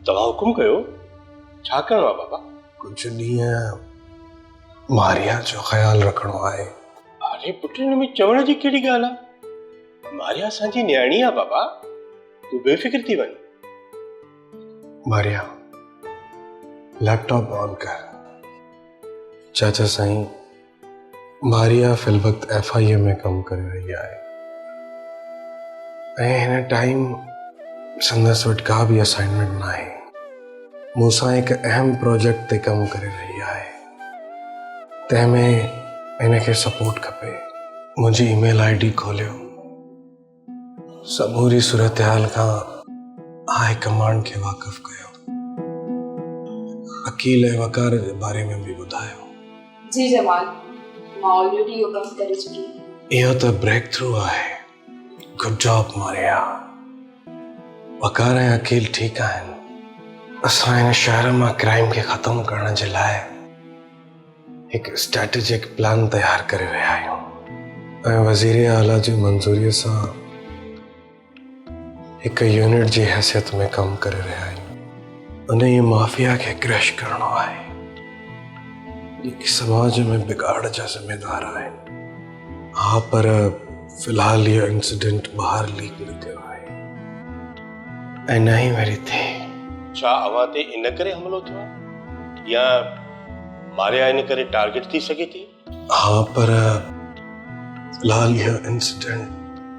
तव्हां हुकुम कयो, छा करणो आहे बाबा? कुछ ॾींहं मारिया जो ख्याल रखणो आहे। अरे पुट, हिन में चवण जी कहिड़ी ॻाल्हि आहे? मारिया असांजी न्याणी आहे बाबा, तूं बेफ़िक्र थी वञ। मारिया, लैपटॉप ऑन कर। चाचा साईं, मारिया फिल वक्त FIA में कम करे रही आहे ऐं हिन टाइम संदसि वटि का बि असाइनमेंट न आहे। मूंसां हिकु अहम प्रोजेक्ट ते कम करे रही आहे, तंहिंमें हिनखे सपोर्ट खपे। मुंहिंजी ईमेल ID खोलियो, समूरी सूरत हाल खां हाई कमांड खे वाक़िफ़ कयो, अकील ऐं वकार जे बारे में बि ॿुधायो। जी जमाल, मां ऑलरेडी इहो कमु करे चुकी। इहो त ब्रेक थ्रू आहे। Good job Maria. वकार ऐं अकील ठीकु आहिनि। असां हिन शहर मां क्राइम खे ख़तमु करण जे लाइ हिकु स्ट्रेटेजिक प्लान तयारु करे रहिया आहियूं ऐं वज़ीर आला जी मंज़ूरीअ सां हिकु यूनिट जी हैसियत में कमु करे रहिया आहियूं। उन ई माफ़िया खे क्रैश करणो आहे जेकी समाज में बिगाड़ जा ज़िम्मेदार आहिनि। हा, पर फ़िलहाल इहो इंसिडेंट ॿाहिरि लीक न थियो आहे ऐं न ई वरी थिए। छा अव्हां ते इन करे हमिलो थियो आहे या मारिया इन करे टारगेट थी सघे थी? हाँ, पर फ़िलहाल इहो इंसिडेंट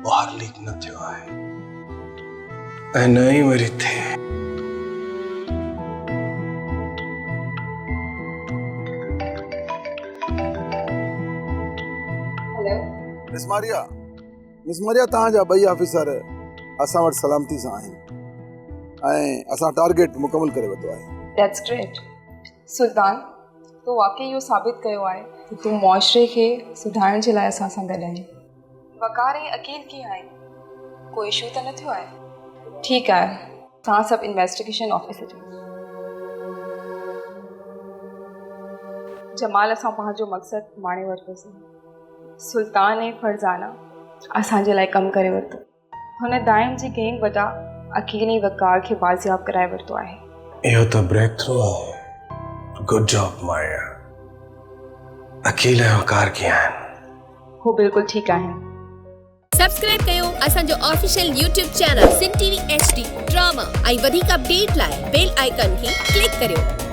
ॿाहिरि लीक न थियो आहे ऐं न ई वरी थिए। मिस मारिया, तव्हांजा ॿई ऑफिसर असां वटि सलामती सां आहिनि ऐं असां टारगेट मुकमल करे वरितो आहे। That's great. सुल्तान, तो वाकई इहो साबित कयो आहे कि तूं मुआशरे खे सुधारण जे लाइ असां सां गॾु आहीं। वकार ऐं अकील कीअं आहिनि? कोई इशू त न थियो आहे? ठीकु आहे, तव्हां सभु इन्वेस्टिगेशन ऑफिसर जो। जमाल, असां पंहिंजो मक़सदु माणे वरितोसीं। सुल्तान ऐं फरज़ाना असांजे लाइ कमु करे वरितो। हुन दाइम जी गैंग वॾा अकील ऐं वकार खे बाज़ियाब कराए वरितो आहे। इहो त ब्रेक थ्रू आहे। Good job Maria. अकील ऐं वकार कीअं आहिनि? हू बिल्कुलु ठीकु आहिनि। सब्सक्राइब कयो असांजो official YouTube channel Singh TV HD drama ऐं वधीक अपडेट लाइ बेल आइकन खे क्लिक करियो।